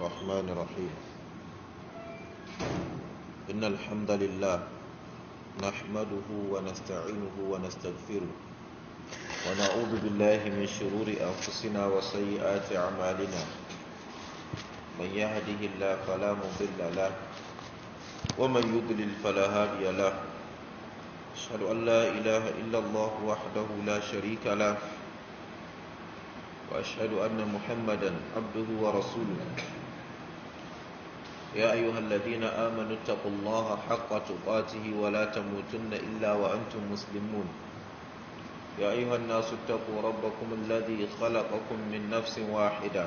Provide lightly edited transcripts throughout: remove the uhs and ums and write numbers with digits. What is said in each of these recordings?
الرحمن الرحيم إن الحمد لله نحمده ونستعينه ونستغفره ونعوذ بالله من شرور أنفسنا وسيئات أعمالنا من يهده الله فلا مضل له ومن يضلل فلا هادي له أشهد أن لا إله إلا الله وحده لا شريك له وأشهد أن محمدا عبده ورسوله يا أيها الذين آمنوا اتقوا الله حق تقاته ولا تموتن إلا وأنتم مسلمون يا أيها الناس اتقوا ربكم الذي خلقكم من نفس واحدة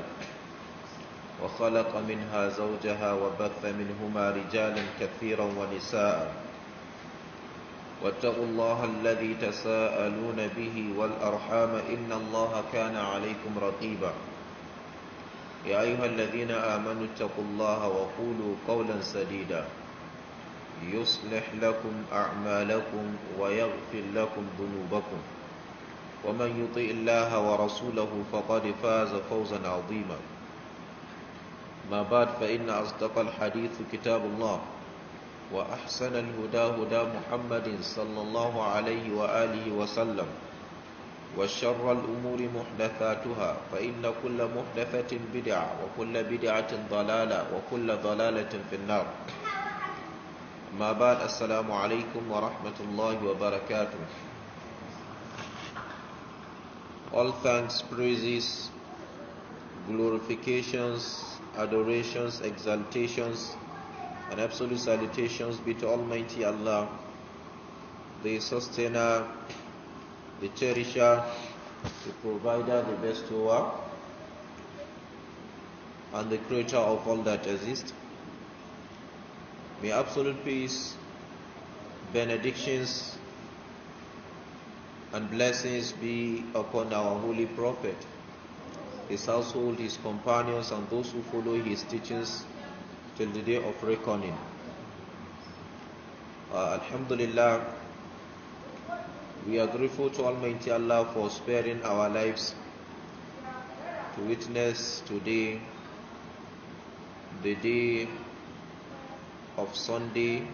وخلق منها زوجها وبث منهما رجالا كثيرا ونساء واتقوا الله الذي تساءلون به والأرحام إن الله كان عليكم رقيبا يا أيها الذين آمنوا اتقوا الله وقولوا قولا سديدا يصلح لكم أعمالكم ويغفر لكم ذنوبكم ومن يطع الله ورسوله فقد فاز فوزا عظيما ما بعد فإن أصدق الحديث كتاب الله وأحسن الهدى هدى محمد صلى الله عليه وآله وسلم وشر الأمور محدثاتها فإن كل محدثة بدعة وكل بدعة ضلالة وكل ضلالة في النار ما بعد السلام عليكم ورحمة الله وبركاته. All thanks, praises, glorifications, adorations, exaltations and absolute salutations be to Almighty Allah, the sustainer, the cherisher, the provider, the bestower, and the creator of all that exists. May absolute peace, benedictions, and blessings be upon our holy prophet, his household, his companions, and those who follow his teachings till the day of reckoning. Alhamdulillah, we are grateful to Almighty Allah for sparing our lives to witness today, the day of Sunday,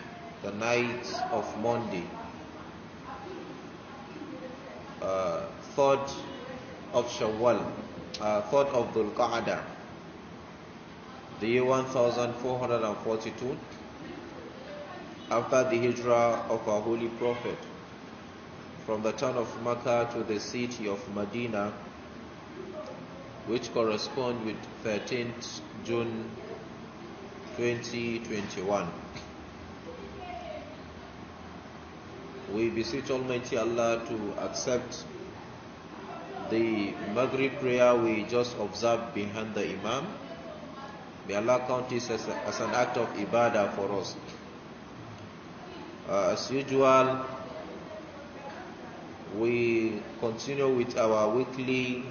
the night of Monday, 3rd of Shawwal, 3rd of Dhul Qa'dah, the year 1442 after the hijrah of our holy prophet from the town of Makkah to the city of Medina, which correspond with 13th June 2021. We beseech Almighty Allah to accept the Maghrib prayer we just observed behind the Imam. May Allah count this as an act of ibadah for us. As usual, we continue with our weekly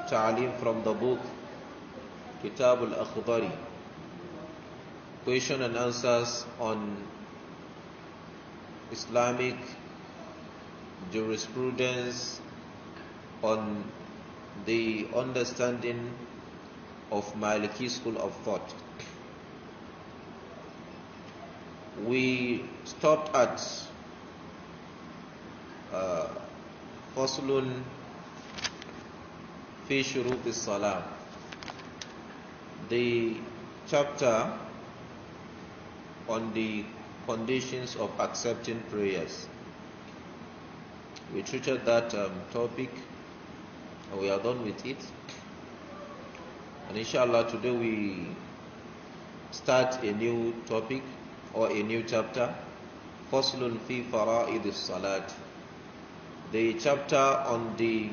ta'aleem from the book Kitab al-Akhdari, question and answers on Islamic jurisprudence, on the understanding of Maliki school of thought. We stopped at Faslun fi shurut as-salam, the chapter on the conditions of accepting prayers. We treated that topic and we are done with it. And inshallah today we start a new topic or a new chapter, Faslun fi fara'id as-salat, the chapter on the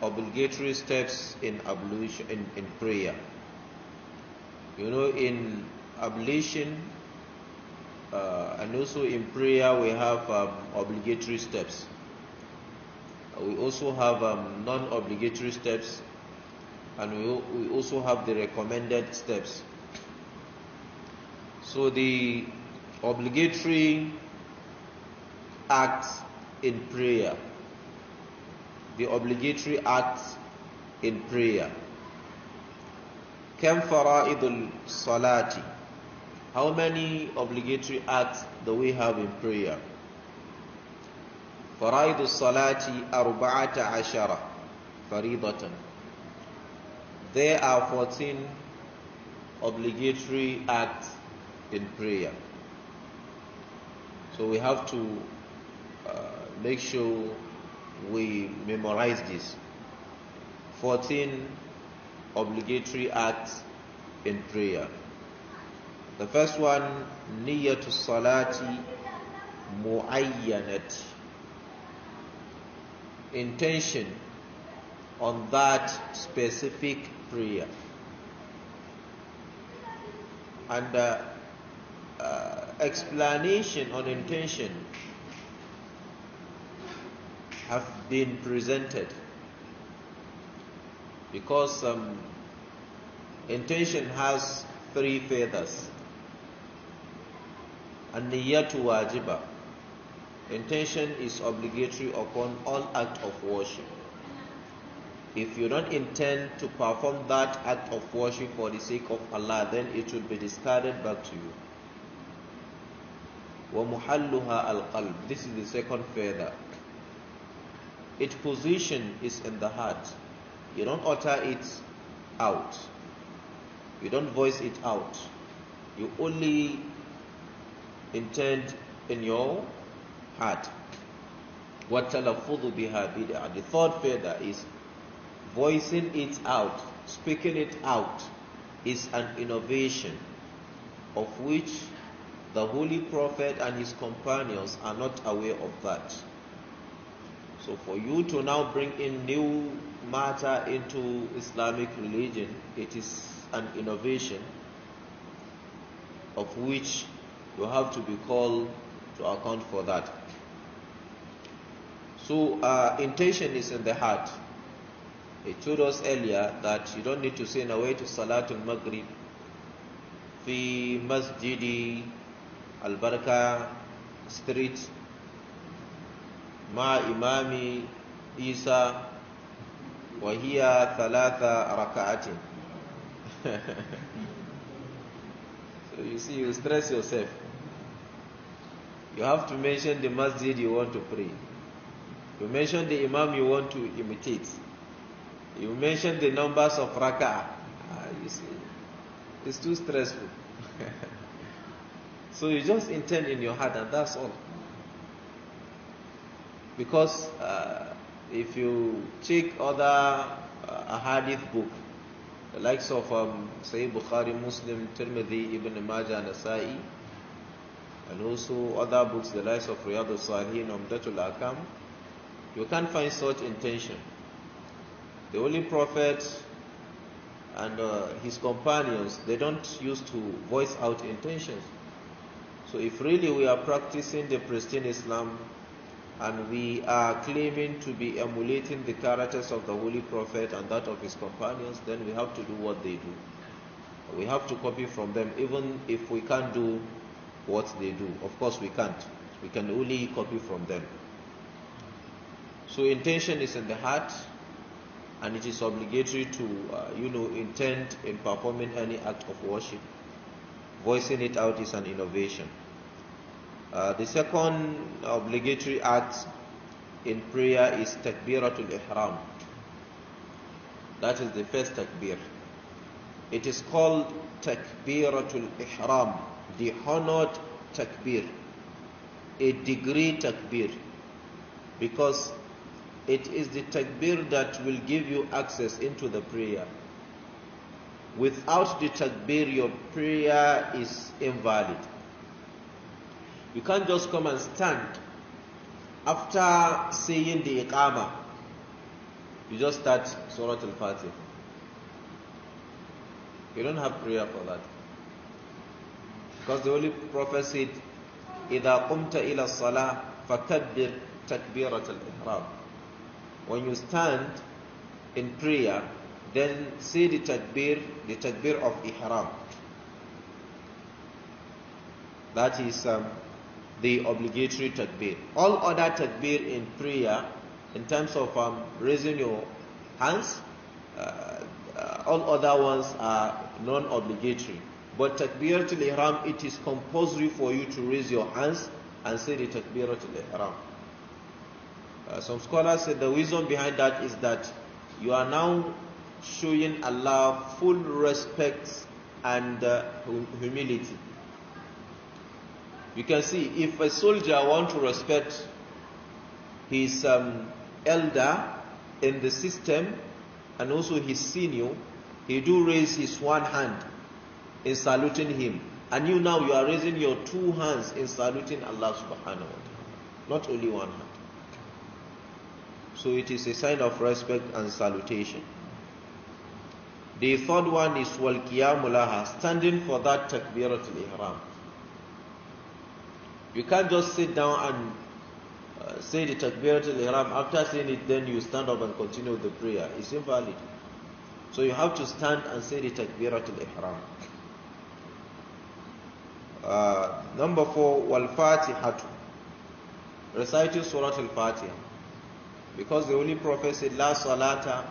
obligatory steps in ablution, in prayer. You know, in ablution and also in prayer we have obligatory steps. We also have non-obligatory steps, and we also have the recommended steps. So the obligatory acts in prayer, the obligatory acts in prayer, Kam fara'idul salati. How many obligatory acts do we have in prayer? Fara'idul salati arba'ata ashara faridatan. There are 14 obligatory acts in prayer. So we have to make sure we memorize this. 14 obligatory acts in prayer. The first one, niyatu salati muayyanati. Intention on that specific prayer. And explanation on intention have been presented, because intention has 3 feathers. An-niyatu wajiba. Intention is obligatory upon all act of worship. If you don't intend to perform that act of worship for the sake of Allah, then it will be discarded back to you. وَمُحَلُّهَا الْقَلْبِ. This is the second feather. Its position is in the heart. You don't utter it out. You don't voice it out. You only intend in your heart. وَالتَّلَفُّظُ بِهَا بِدْعَةٌ. The third feather is voicing it out, speaking it out, is an innovation of which the Holy Prophet and his companions are not aware of that. So for you to now bring in new matter into Islamic religion, it is an innovation of which you have to be called to account for that. So intention is in the heart. He told us earlier that you don't need to say nawaitu salatul maghrib fi masjidi al-baraka street ma imami Isa wa hiya thalatha raka'atin. So you see, you stress yourself. You have to mention the masjid you want to pray. You mention the imam you want to imitate. You mention the numbers of raka'ah. You see, it's too stressful. So you just intend in your heart, and that's all. Because if you check other ahadith book, the likes of Sahih Bukhari, Muslim, Tirmidhi, Ibn Majah, Nasa'i, and also other books, the likes of Riyadh al-Salihin, Umdatul Akam, you can't find such intention. The Holy Prophet and his companions, they don't used to voice out intentions. So if really we are practicing the pristine Islam and we are claiming to be emulating the characters of the Holy Prophet and that of his companions, then we have to do what they do. We have to copy from them, even if we can't do what they do. Of course we can't. We can only copy from them. So intention is in the heart, and it is obligatory to intend in performing any act of worship. Voicing it out is an innovation. The second obligatory act in prayer is takbiratul ihram. That is the first takbir. It is called takbiratul ihram, the honored takbir, a degree takbir, because it is the takbir that will give you access into the prayer. Without the takbir, your prayer is invalid. You can't just come and stand after saying the iqamah. You just start Surah Al-Fatih. You don't have prayer for that. Because the Holy Prophet said, إِذَا قُمْتَ إِلَى الصَّلَاةِ فَكَبِّرْ تَكْبِيرَةَ الْإِحْرَامِ. When you stand in prayer, then say the takbir of ihram. That is the obligatory takbir. All other takbir in prayer, in terms of raising your hands, all other ones are non-obligatory. But Takbiratul Ihram, it is compulsory for you to raise your hands and say the Takbiratul Ihram. Some scholars said the reason behind that is that you are now showing Allah full respect and humility. You can see if a soldier wants to respect his elder in the system and also his senior, he do raise his one hand in saluting him. And you are raising your two hands in saluting Allah subhanahu wa ta'ala. Not only one hand. So it is a sign of respect and salutation. The third one is wal qiyamu laha, standing for that takbiratul ihram. You can't just sit down and say the takbiratul ihram. After saying it, then you stand up and continue the prayer. It's invalid. So you have to stand and say the takbiratul ihram. Number 4, wal fatihatu, reciting surah al-fatiha. Because the Holy Prophet said, La salata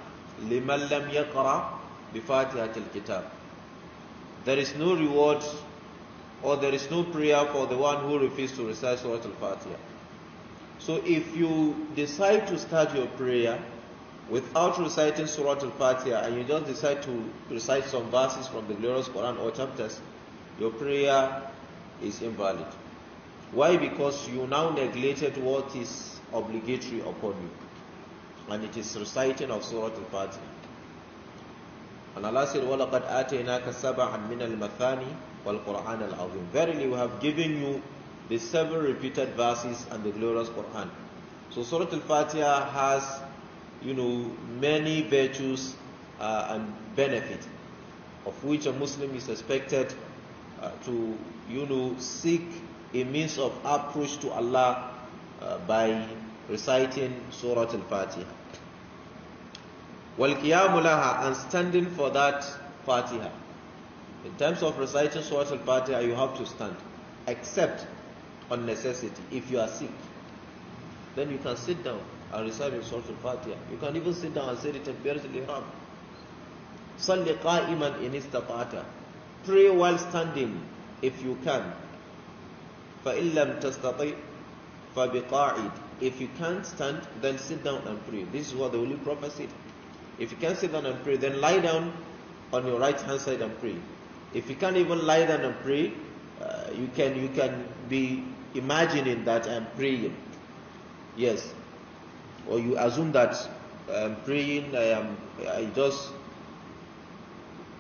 liman lam yaqra bi fatihatil kitab. There is no reward or there is no prayer for the one who refuses to recite Surah Al-Fatiha. So if you decide to start your prayer without reciting Surah Al-Fatiha and you just decide to recite some verses from the glorious Quran or chapters, your prayer is invalid. Why? Because you now neglected what is obligatory upon you, and it is reciting of Surah Al-Fatiha. And Allah said, وَلَقَدْ آتَيْنَاكَ سَبَعًا مِنَ الْمَثَانِ وَالْقُرْآنَ الْعَظِيمِ. Verily we have given you the 7 repeated verses and the glorious Quran. So Surah Al-Fatiha has, many virtues and benefits, of which a Muslim is expected to, seek a means of approach to Allah by reciting Surah Al-Fatiha. Wal qiyamu laha, and standing for that Fatiha. In terms of reciting Surah Al-Fatiha, you have to stand, except on necessity. If you are sick, then you can sit down and recite Surah Al-Fatiha. You can even sit down and say the Takbiratul Ihram. Salli qa'iman in istata'ta. Pray while standing if you can. فَإِن لَمْ تَسْتَطِعْ فَبِقَاعِدٍ. If you can't stand, then sit down and pray. This is what the Holy Prophet said. If you can't sit down and pray, then lie down on your right hand side and pray. If you can't even lie down and pray, you can be imagining that I'm praying. Yes. Or you assume that I'm praying, I just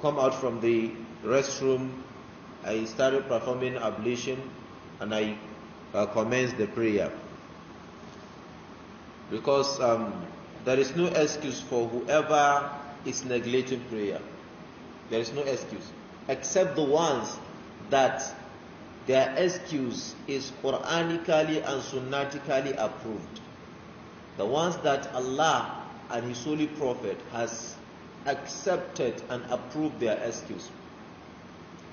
come out from the restroom, I started performing ablution, and I commence the prayer. Because there is no excuse for whoever is neglecting prayer. There is no excuse, except the ones that their excuse is Quranically and Sunnatically approved. The ones that Allah and His Holy Prophet has accepted and approved their excuse.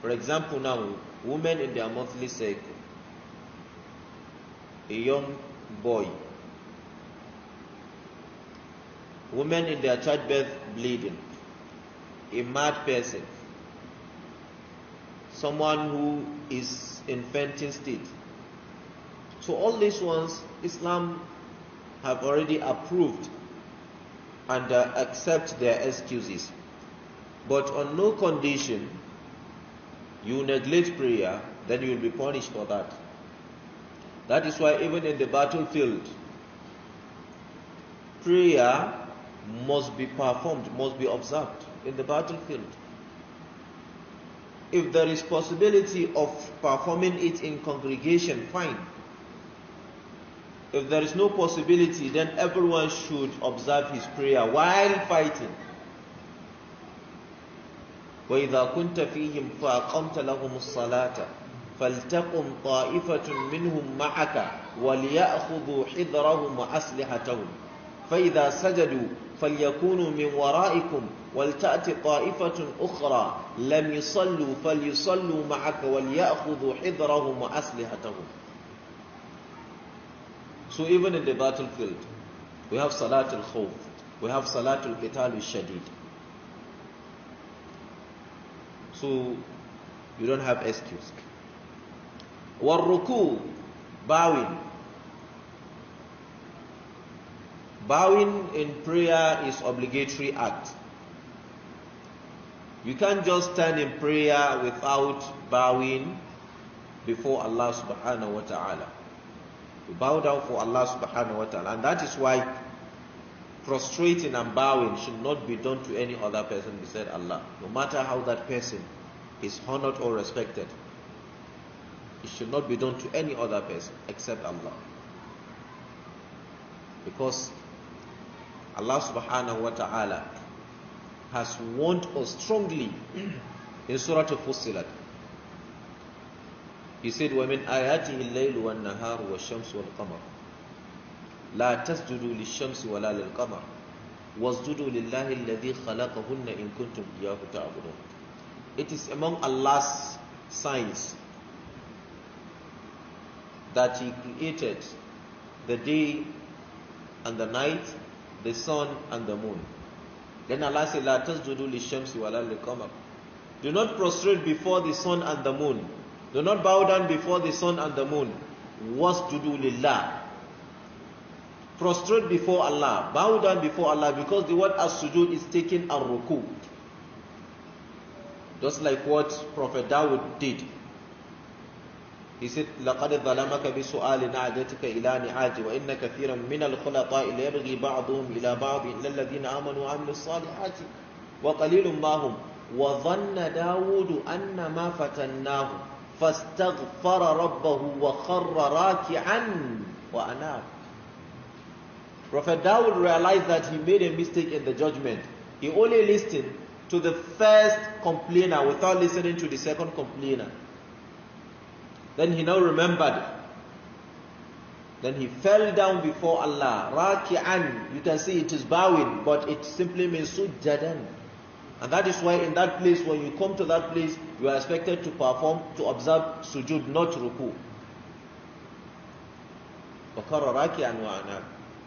For example, now, women in their monthly cycle, a young boy, women in their childbirth bleeding, a mad person, someone who is in fainting state. So all these ones, Islam have already approved and accept their excuses. But on no condition you neglect prayer, then you will be punished for that. That is why even in the battlefield, prayer must be performed, must be observed in the battlefield. If there is possibility of performing it in congregation, fine. If there is no possibility, then everyone should observe his prayer while fighting. وَإِذَا كُنْتَ فِيهِمْ فَأَقَمْتَ لَهُمُ الصَّلَاةَ فَلْتَقُمْ طَائِفَةٌ مِّنْهُمْ مَعَكَ وَلْيَأْخُذُوا حِذْرَهُمْ وَأَسْلِحَتَهُمْ فَإِذَا سَجَدُوا فَلْيَكُونُوا مِنْ وَرَائِكُمْ وَلْتَأْتِ طَائِفَةٌ أُخْرَى لَمْ يُصَلُّوا فَلْيُصَلُّوا مَعَكَ وَلْيَأْخُذُوا حِذْرَهُمْ وَأَسْلِحَتَهُمْ. So even in the battlefield, we have Salatul Khawf, we have Salatul Qital Shadid. So you don't have excuse. Warruku, bowing. Bowing in prayer is obligatory act. You can't just stand in prayer without bowing before Allah subhanahu wa ta'ala. You bow down for Allah subhanahu wa ta'ala. And that is why prostrating and bowing should not be done to any other person besides Allah. No matter how that person is honored or respected, it should not be done to any other person except Allah. Because Allah subhanahu wa ta'ala has warned us strongly in Surah Al-Fussilat. He said, وَمِنْ آيَاتِهِ اللَّيْلُ وَالنَّهَارُ وَالشَّمْسُ وَالْقَمَرُ لَا تَسْجُدُوا لِلشَّمْسِ وَلَا لِلْقَمَرِ وَاسْجُدُوا لِلَّهِ الَّذِي خَلَقَهُنَّ إِن كُنتُمْ إِيَّاهُ تَعْبُدُونَ. It is among Allah's signs that He created the day and the night, the sun and the moon. Then Allah said, "La tasjudu lishamsi wala liqamar." Do not prostrate before the sun and the moon. Do not bow down before the sun and the moon. Wasjudu lillah. Prostrate before Allah. Bow down before Allah, because the word as-sujud is taken ar-ruku. Just like what Prophet Dawud did. He said, لَقَدْ ظَلَمَكَ بِسُؤَالِ نَعْجَتِكَ إِلَى نِعَاجِ وَإِنَّ كَثِيرًا مِنَ الْخُلَطَاءِ لَيَبْغِي بَعْضُهُمْ إِلَى بَعْضٍ إِلَّا الَّذِينَ آمَنُوا وَعَمِلُوا الصَّالِحَاتِ وَقَلِيلٌ مَا هُمْ وَظَنَّ دَاوُودُ أَنَّ مَا فَتَنَّاهُ فَاسْتَغْفَرَ رَبَّهُ وَخَرَّ رَاكِعًا وَأَنَابَ. Prophet Dawud realized that he made a mistake in the judgment. He only listened to the first complainer without listening to the second complainer. Then he now remembered. Then he fell down before Allah. Raki'an. You can see it is bowing, but it simply means sujjadan. And that is why in that place, when you come to that place, you are expected to perform, to observe sujud, not ruku.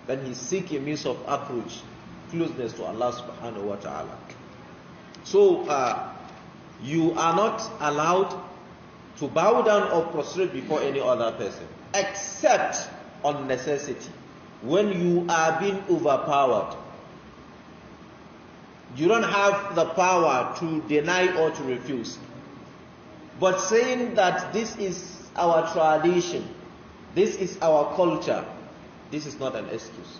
Then he seek a means of approach, closeness to Allah subhanahu wa ta'ala. So, you are not allowed to bow down or prostrate before any other person, except on necessity. When you are being overpowered, you don't have the power to deny or to refuse. But saying that this is our tradition, this is our culture, this is not an excuse.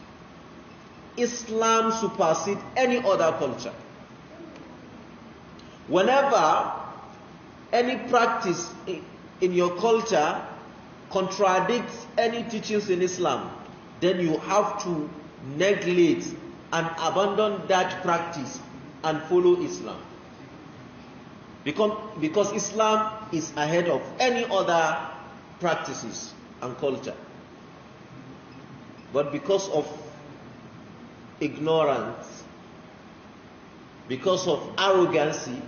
Islam supersedes any other culture. Whenever any practice in your culture contradicts any teachings in Islam, then you have to neglect and abandon that practice and follow Islam. Because Islam is ahead of any other practices and culture. But because of ignorance, because of arrogancy,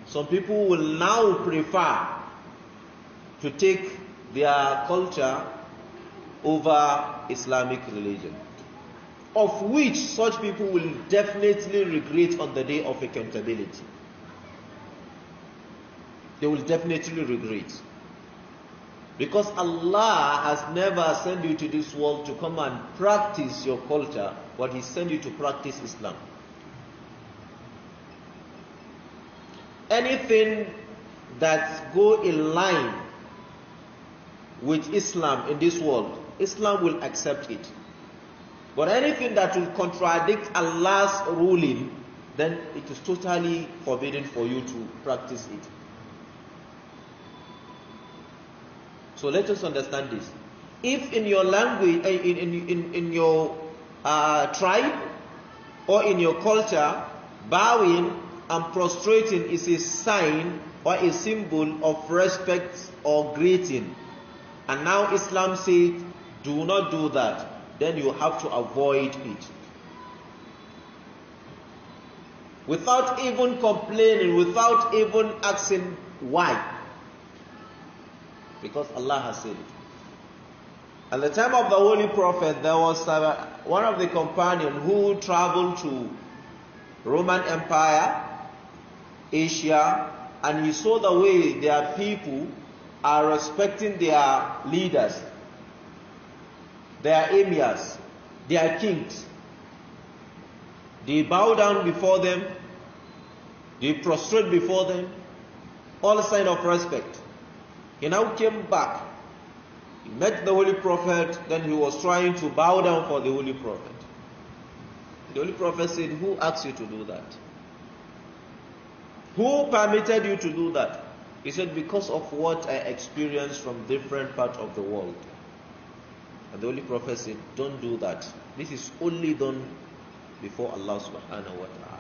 some people will now prefer to take their culture over Islamic religion, of which such people will definitely regret on the day of accountability. They will definitely regret. Because Allah has never sent you to this world to come and practice your culture, but He sent you to practice Islam. Anything that go in line with Islam in this world, Islam will accept it. But anything that will contradict Allah's ruling, then it is totally forbidden for you to practice it. So let us understand this. If in your language, in your tribe or in your culture, bowing and prostrating is a sign or a symbol of respect or greeting, and now Islam says do not do that, then you have to avoid it. Without even complaining, without even asking why. Because Allah has said it. At the time of the Holy Prophet, there was one of the companions who traveled to Roman Empire, Asia, and he saw the way their people are respecting their leaders, their emirs, their kings. They bow down before them, they prostrate before them, all sign of respect. He now came back. He met the Holy Prophet, then he was trying to bow down for the Holy Prophet. The Holy Prophet said, who asked you to do that? Who permitted you to do that? He said, because of what I experienced from different parts of the world. And the Holy Prophet said, don't do that. This is only done before Allah subhanahu wa ta'ala.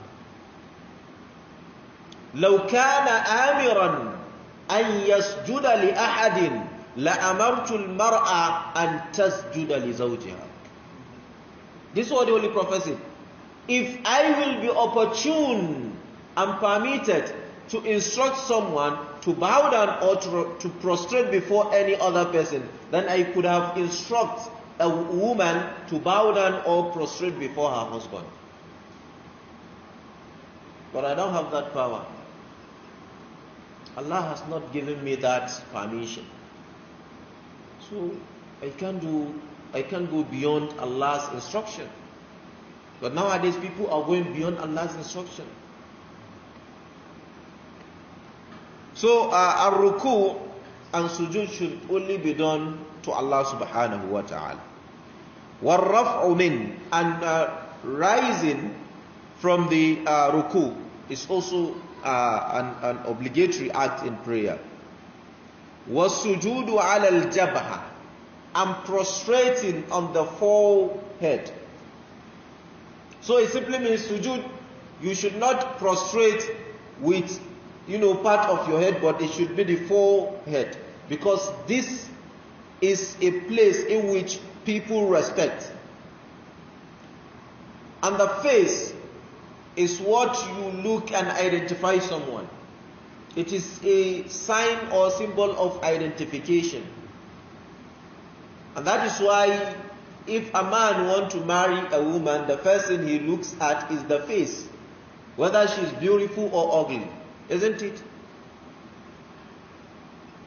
لو كان آمرا أن يسجد لأحد لأمرت المرأة أن تسجد لزوجها. This is what the Holy Prophet said. If I will be opportune and permitted to instruct someone to bow down or to prostrate before any other person, then I could have instructed a woman to bow down or prostrate before her husband. But I don't have that power. Allah has not given me that permission. So I can't go beyond Allah's instruction. But nowadays people are going beyond Allah's instruction. So ar-ruku and sujood should only be done to Allah subhanahu wa ta'ala. War-raf'u min, and rising from the ruku is also an obligatory act in prayer. Was-sujudu 'ala al-jabha, and prostrating on the forehead. So it simply means sujood, you should not prostrate with part of your head, but it should be the forehead, because this is a place in which people respect. And the face is what you look and identify someone. It is a sign or symbol of identification. And that is why if a man wants to marry a woman, the first thing he looks at is the face, whether she is beautiful or ugly, isn't it?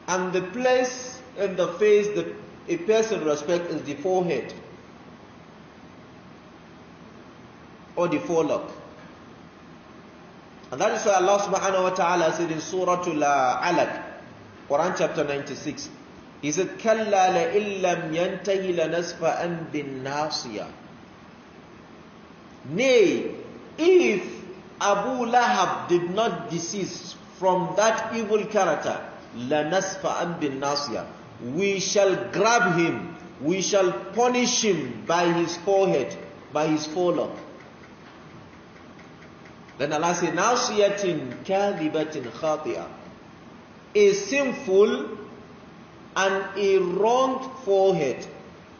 And the place in the face that a person respects is the forehead or the forelock. And that is why Allah subhanahu wa ta'ala said in Surah Al-Alaq, Quran chapter 96, He said, كَلَّا لَإِن لَّمْ يَنْتَهِ لَنَسْفَعًا بِالنَّاصِيَةِ. Nay, if Abu Lahab did not desist from that evil character, لَنَسْفَعًا بِالنَّاصِيَةِ, we shall grab him, we shall punish him by his forehead, by his forelock. Then Allah said, نَاصِيَةٍ كَاذِبَةٍ خَاطِئَةٍ, a sinful and a wronged forehead,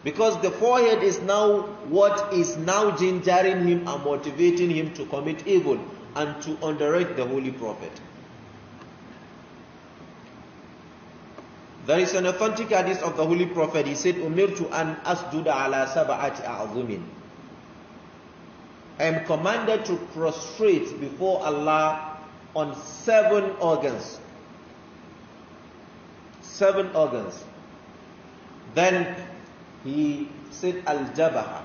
because the forehead is now what is now gingering him and motivating him to commit evil and to underrate the Holy Prophet. There is an authentic hadith of the Holy Prophet. He said, "Umirtu an asjuda ala sab'ati a'zumin." I am commanded to prostrate before Allah on 7 organs. 7 organs. Then he said al-jabaha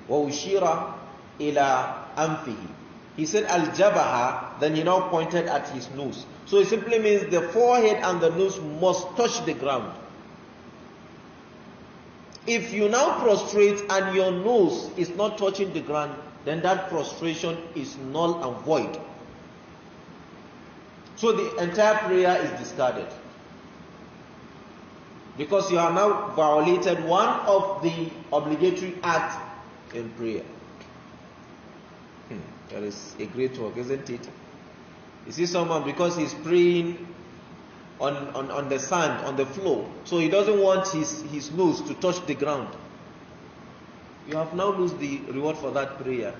wa ushira ila anfihi. He said al-jabaha, then he now pointed at his nose. So it simply means the forehead and the nose must touch the ground. If you now prostrate and your nose is not touching the ground, then that prostration is null and void. So the entire prayer is discarded, because you have now violated one of the obligatory acts in prayer. That is a great work, isn't it? You see someone, because he's praying on the sand, on the floor, so he doesn't want his nose to touch the ground. You have now lost the reward for that prayer.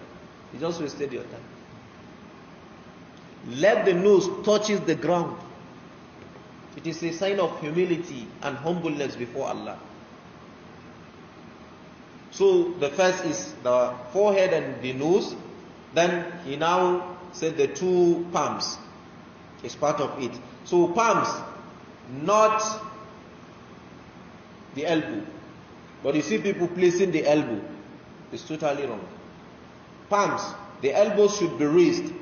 You just wasted your time. Let the nose touches the ground. It is a sign of humility and humbleness before Allah. So the first is the forehead and the nose. Then he now said the 2 palms. It's part of it. So palms, not the elbow. But you see people placing the elbow. It's totally wrong. Palms, the elbows should be raised.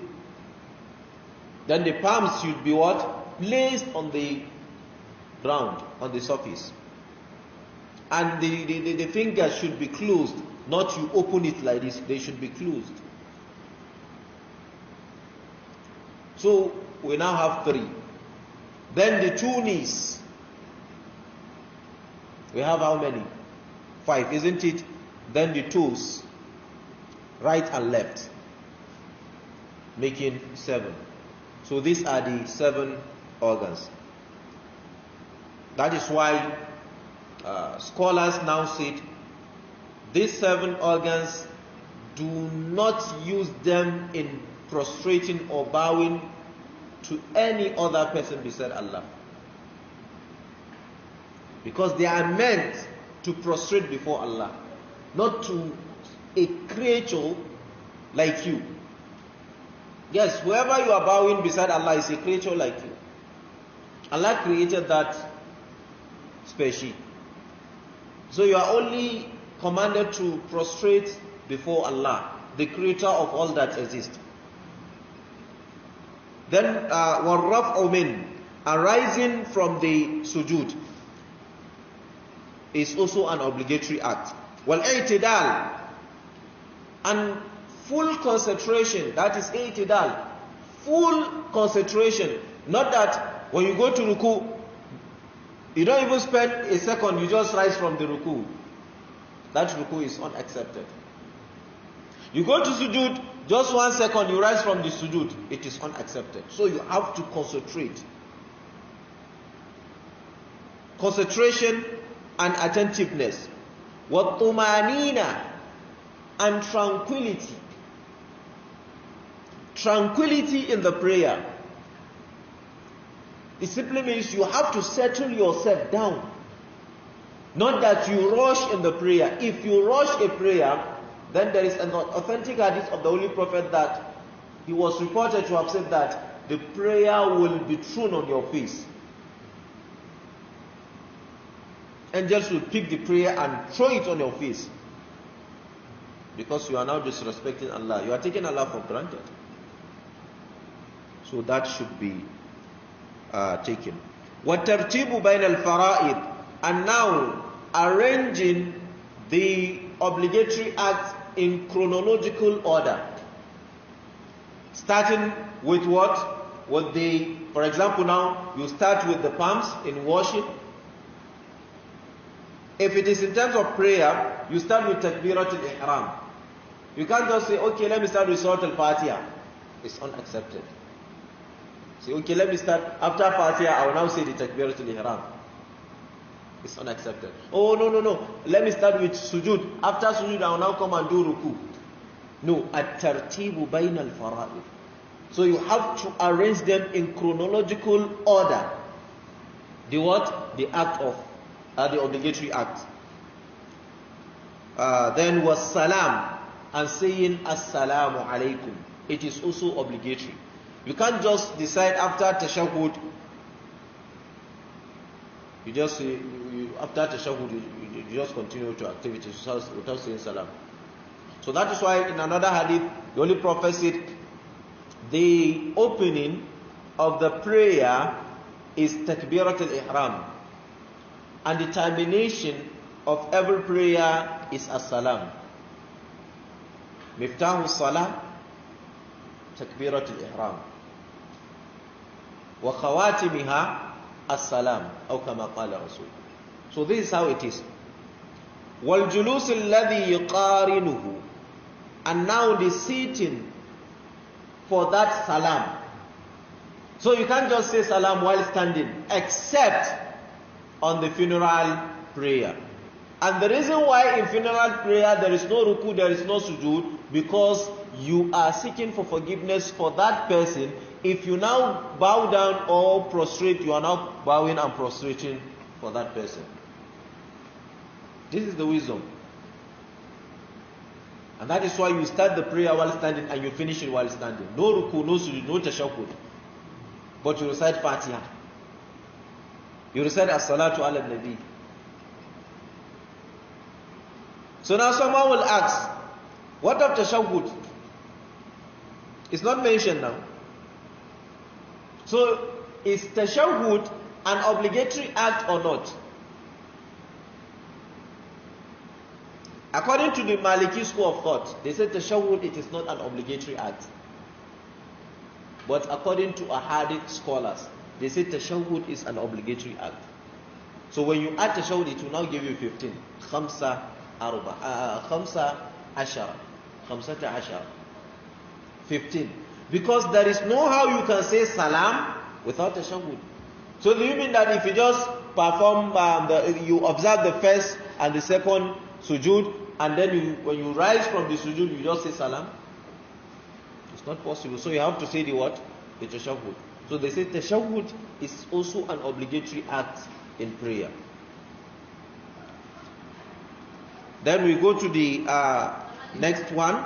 Then the palms should be what? Placed on the ground, on the surface. And the fingers should be closed. Not you open it like this. They should be closed. So we now have 3. Then the 2 knees. We have how many? 5, isn't it? Then the toes, right and left, making 7. So these are the 7 organs. That is why scholars now said these 7 organs, do not use them in prostrating or bowing to any other person beside Allah, because they are meant to prostrate before Allah, not to a creature like you. Yes, whoever you are bowing beside Allah is a creature like you. Allah created that species. So you are only commanded to prostrate before Allah, the creator of all that exists. Then وَالرَّفْعُ مِنْ, arising from the sujood, is also an obligatory act. وَالْإِعْتِدَالِ, and full concentration, that is i'tidal, full concentration. Not that when you go to ruku, you don't even spend a second, you just rise from the ruku. That ruku is unaccepted. You go to sujood, just 1 second, you rise from the sujood. It is unaccepted. So you have to concentrate. Concentration and attentiveness. وَالطُّمَانِينَ, and tranquility. Tranquility in the prayer. It simply means you have to settle yourself down. Not that you rush in the prayer. If you rush a prayer, then there is an authentic hadith of the Holy Prophet that he was reported to have said that the prayer will be thrown on your face. Angels will pick the prayer and throw it on your face. Because you are now disrespecting Allah. You are taking Allah for granted. So that should be taken. وَالتَّرْتِيبُ بَيْنَ الْفَرَائِضِ, and now arranging the obligatory acts in chronological order. Starting with what? With the, for example, now you start with the palms in worship. If it is in terms of prayer, you start with Takbiratul Ihram. You can't just say, okay, let me start with Surah Al-Fatiha. It's unaccepted. Say, okay, let me start, after Fatiha, I will now say the Takbiratul Ihram. It's unaccepted. Oh, no. Let me start with Sujood. After Sujood, I will now come and do Ruku. No, at-tartibu bayna al-fara'id. So you have to arrange them in chronological order. The what? The act of, the obligatory act. Then was salam, and saying assalamu alaikum. It is also obligatory. You can't just decide after tashahhud, you just say, after tashahhud, you just continue to activities without saying salam. So that is why in another hadith, the Holy Prophet said, the opening of the prayer is takbirat al-ihram, and the termination of every prayer is as-salam. Miftahu salam, takbirat al-ihram. Wa khawatimiha as-salam, aw kama qala Rasul. So this is how it is. Wal julus alladhi yuqarinuhu, and now the sitting for that salam. So you can't just say salam while standing, except on the funeral prayer. And the reason why in funeral prayer there is no ruku, there is no sujood, because you are seeking for forgiveness for that person. If you now bow down or prostrate, you are now bowing and prostrating for that person. This is the wisdom. And that is why you start the prayer while standing and you finish it while standing. No ruku, no sujood, no tashahhud. but you recite Fatiha. You recite As-Salatu ala Nabi. So now someone will ask, what of tashahhud? It's not mentioned now. So is tashahhud an obligatory act or not? According to the Maliki school of thought, they said tashahhud, it is not an obligatory act. But according to Ahadith scholars, they say tashahhud is an obligatory act. So when you add tashahhud, it will now give you 15. Khamsa ashara. 15. Because there is no how you can say salam without tashahhud. So do you mean that if you just perform, you observe the first and the second sujood, and then when you rise from the sujood, you just say salam? It's not possible. So you have to say the what? The tashahhud. So they say tashahhud is also an obligatory act in prayer. Then we go to the next one,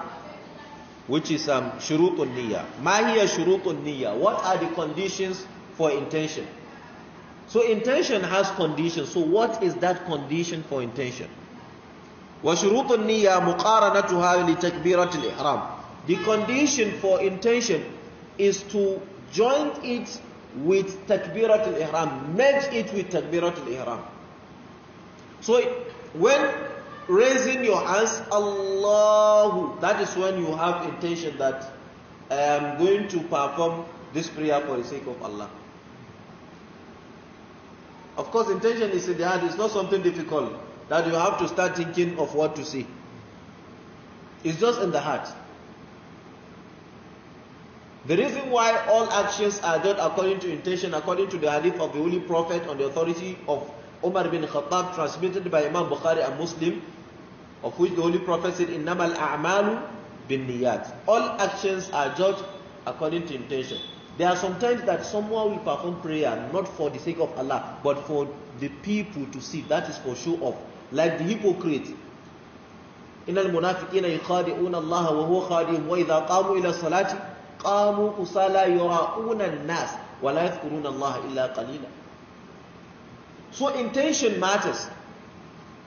which is shurutun niyya. Ma hiya shurutun niyya? What are the conditions for intention? So intention has conditions. So what is that condition for intention? Wa shurutun niyya muqaranatuha li takbiratul ihram. The condition for intention is to join it with takbiratul ihram, merge it with takbiratul ihram. So when raising your hands, Allahu, that is when you have intention that I am going to perform this prayer for the sake of Allah. Of course, intention is in the heart. It's not something difficult that you have to start thinking of what to say. It's just in the heart. The reason why all actions are done according to intention, according to the hadith of the Holy Prophet on the authority of Umar bin Khattab, transmitted by Imam Bukhari and Muslim, of which the Holy Prophet said, "Innamal a'malu bin niyat." All actions are judged according to intention. There are some times that someone will perform prayer not for the sake of Allah, but for the people to see. That is for show off. Like the hypocrite. Innal munafiqina yukhadi'una Allah wa huwa khadi'uhum wa idha qamu ila salati qamu kusala yura'una an-nas wa la yadhkuruna Allah illa qalila. So intention matters.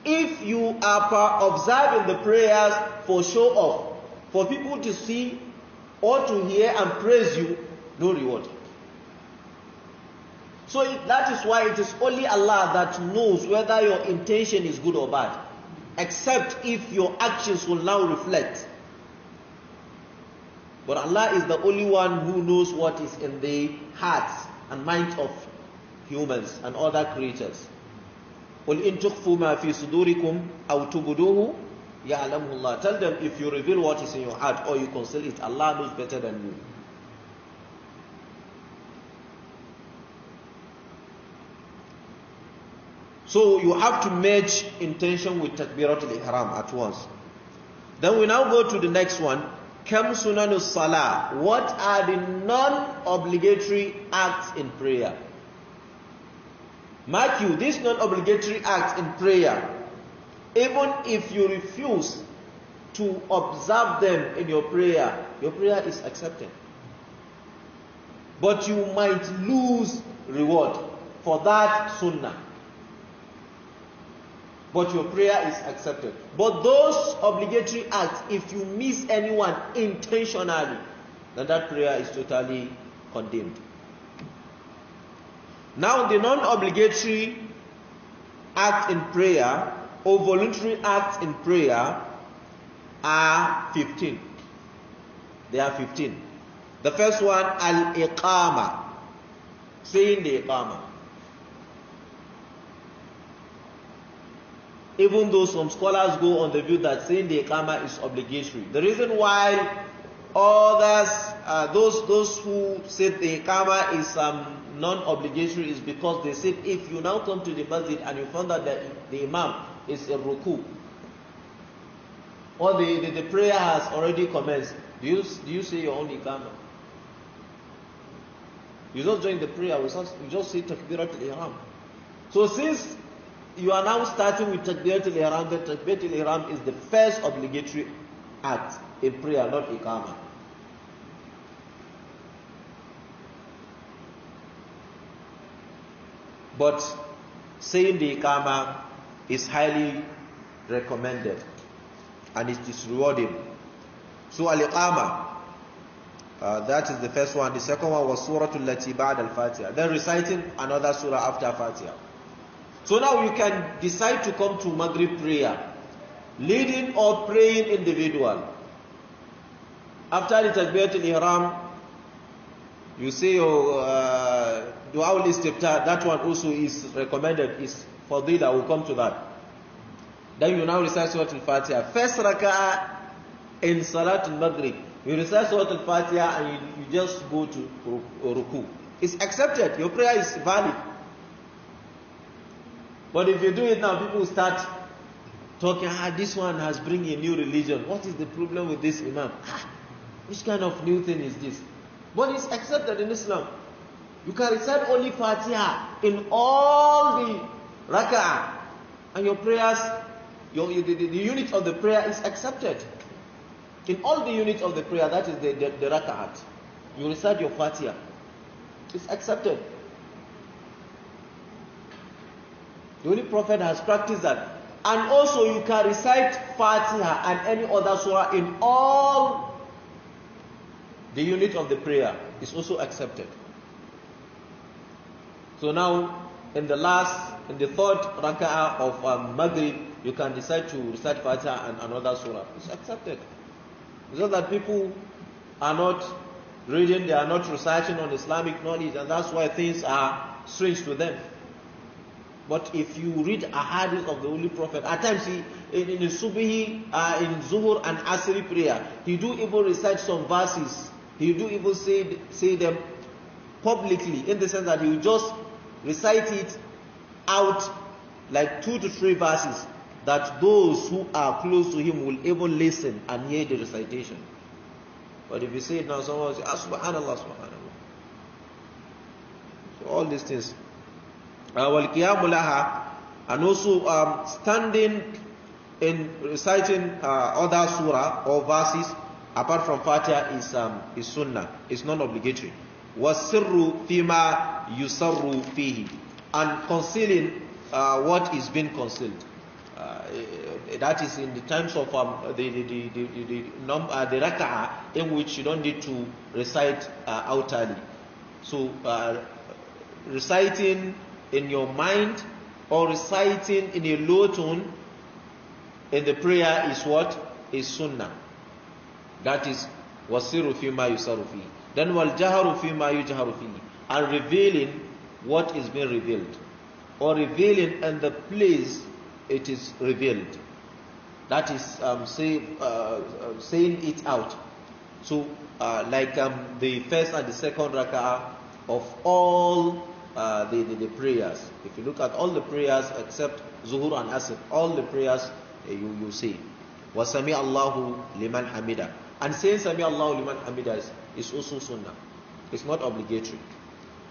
If you are observing the prayers for show off, for people to see or to hear and praise you, no reward. So that is why it is only Allah that knows whether your intention is good or bad, except if your actions will now reflect. But Allah is the only one who knows what is in the hearts and minds of humans and other creatures. قُلْ إِن تُخْفُوا مَا فِي صُدُورِكُمْ أَوْ تُبْدُوهُ يَعْلَمُهُ اللَّهُ. Tell them, if you reveal what is in your heart or you conceal it, Allah knows better than you. So you have to merge intention with takbiratul ihram at once. Then we now go to the next one. Kam sunanus salah. What are the non-obligatory acts in prayer? Mark you, these non-obligatory acts in prayer, even if you refuse to observe them in your prayer is accepted. But you might lose reward for that sunnah. But your prayer is accepted. But those obligatory acts, if you miss anyone intentionally, then that prayer is totally condemned. Now the non-obligatory act in prayer or voluntary acts in prayer are 15. They are 15. The first one, al-iqama, saying the iqama. Even though some scholars go on the view that saying the iqama is obligatory. The reason why others, those who said the iqama is non-obligatory is because they said if you now come to the masjid and you find that the imam is a ruku, or the prayer has already commenced, do you say your own iqama? You don't join the prayer, you just say takbiratul ihram. So since you are now starting with takbiratul ihram, the takbiratul ihram is the first obligatory act in prayer, not iqama. But saying the Iqama is highly recommended and it is rewarding. So Al-Iqama, that is the first one. The second one was Suratul Lati Ba'd al-Fatiha. Then reciting another surah after Fatiha. So now you can decide to come to Maghrib prayer, leading or praying individual. After the Takbiratul Ihram, you say your Dua al-Istiftah, that one also is recommended, is Fadila, we'll come to that. Then you now recite Surah Al-Fatiha. First raka'ah in Salat al-Maghrib, you recite Surah Al-Fatiha and you just go to Ruku. It's accepted, your prayer is valid. But if you do it now, people start talking, this one has bring a new religion. What is the problem with this Imam? Which kind of new thing is this? But it's accepted in Islam. You can recite only Fatiha in all the raka'ah, and your prayers, the unit of the prayer is accepted. In all the units of the prayer, that is the raka'at. You recite your Fatiha. It's accepted. The Holy Prophet has practiced that. And also you can recite Fatiha and any other surah in all the unit of the prayer. It's also accepted. So now, in the third raka'ah of Maghrib, you can decide to recite Fatiha and another surah. It's accepted. It's not that people are not reading, they are not reciting on Islamic knowledge, and that's why things are strange to them. But if you read a hadith of the Holy Prophet, at times in Subhi, in Zuhur and Asri prayer, he do even recite some verses. He do even say them publicly, in the sense that he will just recite it out like 2 to 3 verses, that those who are close to him will even listen and hear the recitation. But if you say it now, someone will say, subhanallah, subhanallah. So all these things. وَالْقِيَامُ لَهَا, and also standing in reciting other surah or verses apart from Fatiha is sunnah. It's not obligatory. وَالسِّرُّ فِيمَا يُسَرُّ فِيهِ, and concealing what is being concealed. That is in the times of the raka'ah, in which you don't need to recite outwardly. So reciting in your mind or reciting in a low tone in the prayer is what? Is sunnah. That is wasiru fima yusaru fi. Then wal jaharu fima yujharu fi, and revealing what is being revealed, or revealing in the place it is revealed. That is saying it out. So like the first and the second raka'ah of all the prayers. If you look at all the prayers except Zuhur and Asr, all the prayers you say wa sami Allahu liman hamida, and saying sami Allahu liman hamida is also sunnah. It's not obligatory.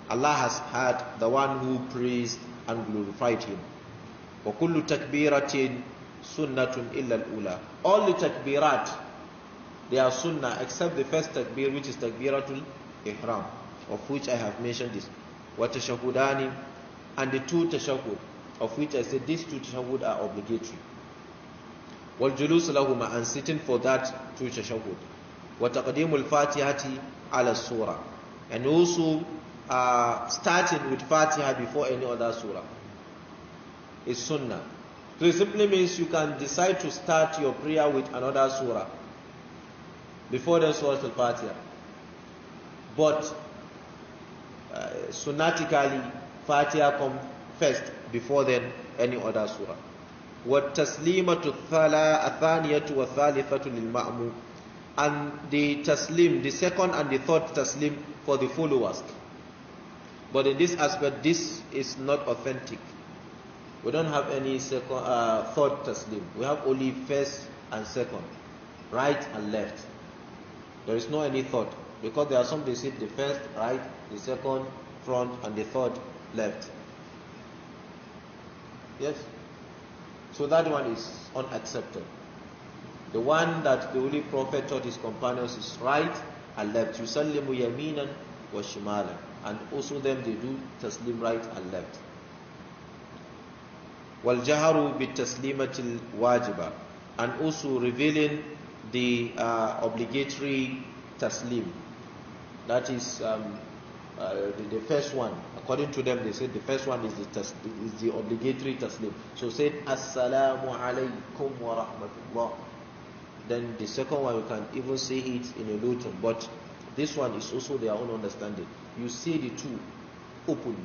Allah has had the one who praised and glorified him. Wa kullu takbiratin sunnatun illa al-ula. All the takbirat, they are sunnah except the first takbir, which is takbiratul ihram, of which I have mentioned this. Wa tashahudani, and the 2 tashahud, of which I said these 2 tashahud are obligatory. Wal julus lahuma, and sitting for that 2 tashahud. Wa taqdimul fatihati ala surah, and also starting with Fatiha before any other surah is sunnah. So it simply means you can decide to start your prayer with another surah before the Surah Al-Fatiha, but sunnatically Fatiha come first before then any other surah. وَالتَّسْلِيمَةُ الثَّانِيَةُ وَالثَّالِثَةُ لِلْمَأْمُومِ, and the taslim, the second and the third taslim for the followers. But in this aspect, this is not authentic. We don't have any second, third taslim. We have only first and second, right and left. There is no any third, because there are some they say the first right, the second front, and the third left. Yes. So that one is unaccepted. The one that the Holy Prophet taught his companions is right and left. Yusallimu yaminan wa shimalan, and also them they do taslim right and left. وَالْجَهَرُ بِالتَّسْلِيمَةِ الْوَاجِبَةِ, and also revealing the obligatory taslim. That is the first one. According to them, they said the first one is the obligatory taslim. So said, Assalamu alaikum wa rahmatullah. Then the second one, you can even say it in a low tone. But this one is also their own understanding. You say the two openly.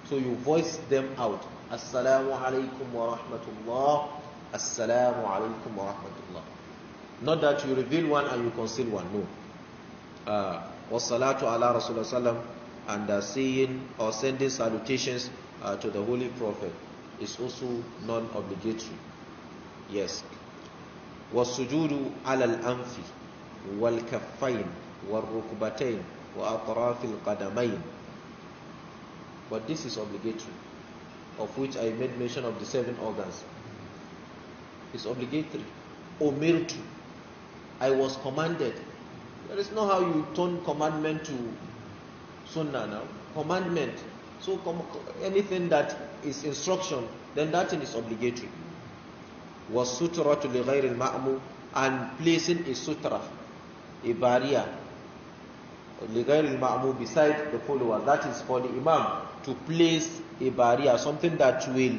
So you voice them out. Assalamu alaikum wa rahmatullah. Assalamu alaikum wa rahmatullah. Not that you reveal one and you conceal one. No. Wassalatu ala Rasulullah sallam, and saying or sending salutations to the Holy Prophet is also non-obligatory. Yes. والسجود على الأنف والكفين والركبتين وأطراف القدمين. But this is obligatory, of which I made mention of the 7 organs. It's obligatory. Umirtu, I was commanded. There is no how you turn commandment to sunnah now. Commandment. So anything that is instruction, then that thing is obligatory. Was sutra to lighair al-ma'mum, and placing a sutra, a barrier, lighair al-ma'mum, beside the follower. That is for the imam to place a barrier, something that will,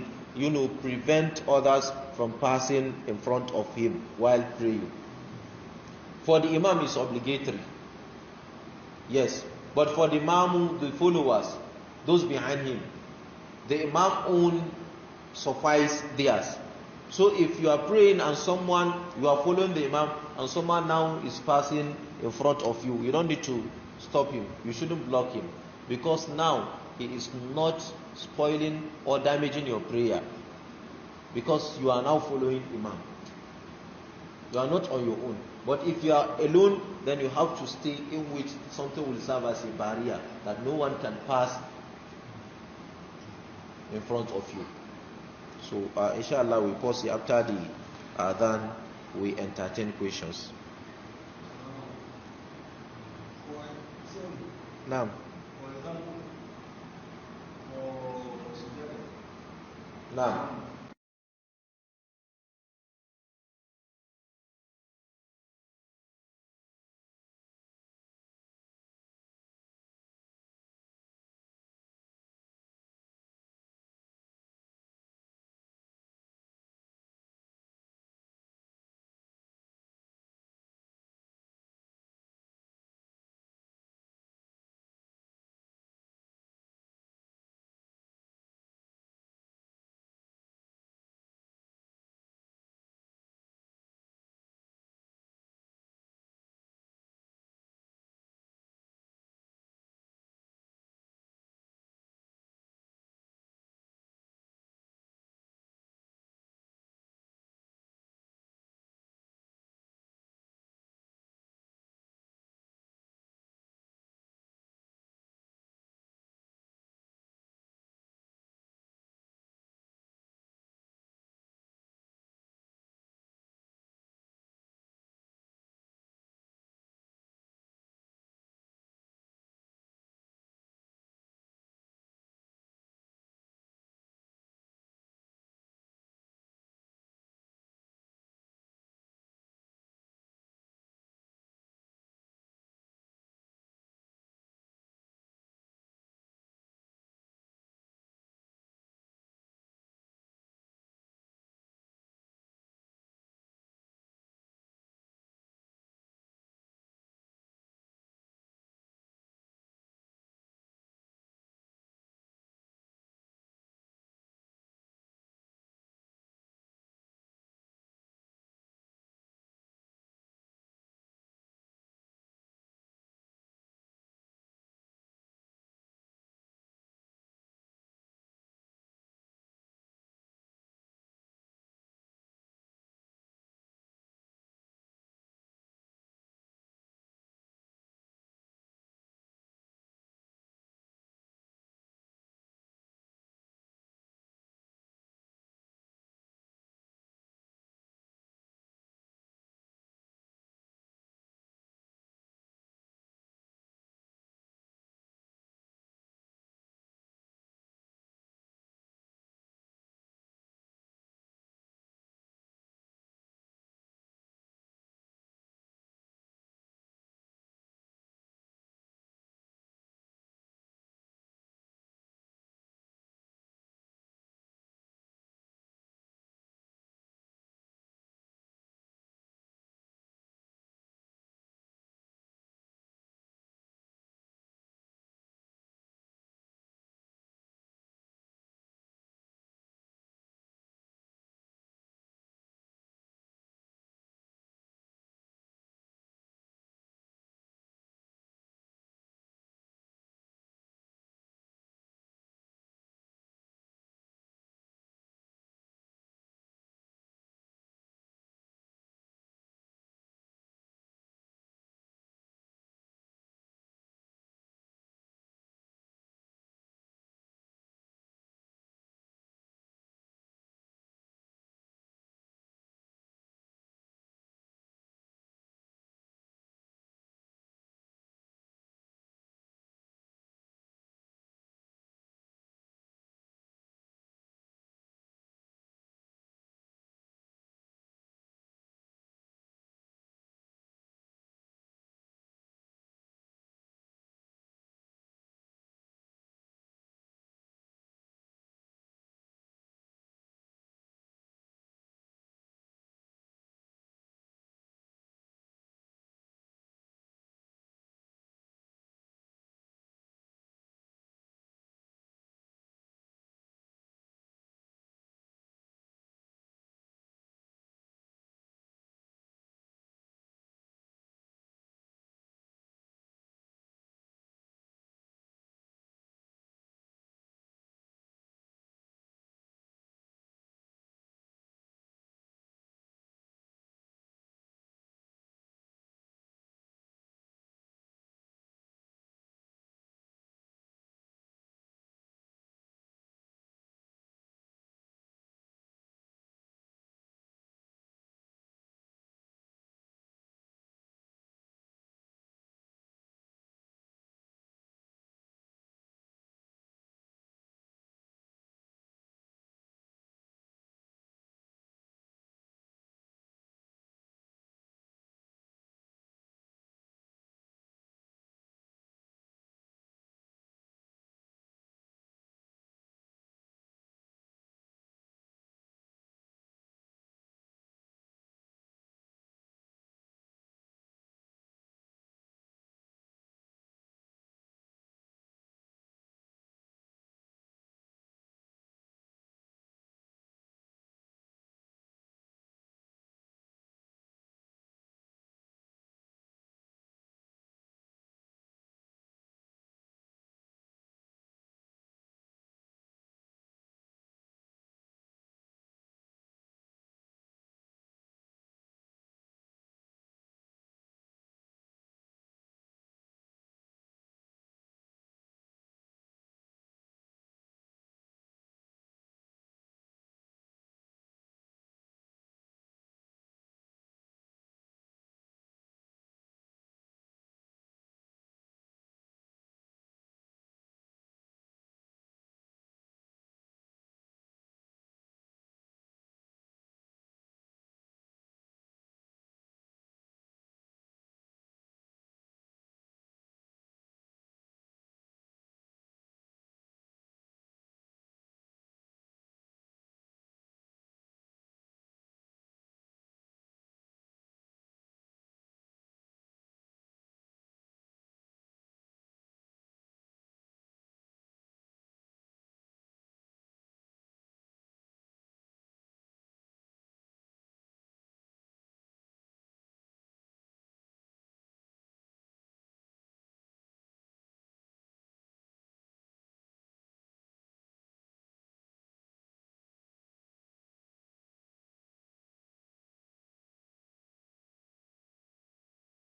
prevent others from passing in front of him while praying. For the imam is obligatory. Yes. But for the ma'mum, the followers, those behind him, the imam own suffice theirs. So if you are praying and you are following the imam, and someone now is passing in front of you, you don't need to stop him. You shouldn't block him, because now he is not spoiling or damaging your prayer, because you are now following imam. You are not on your own. But if you are alone, then you have to stay in which something will serve as a barrier that no one can pass in front of you. So inshallah we pause here. After the adhan we entertain questions. Now. Now.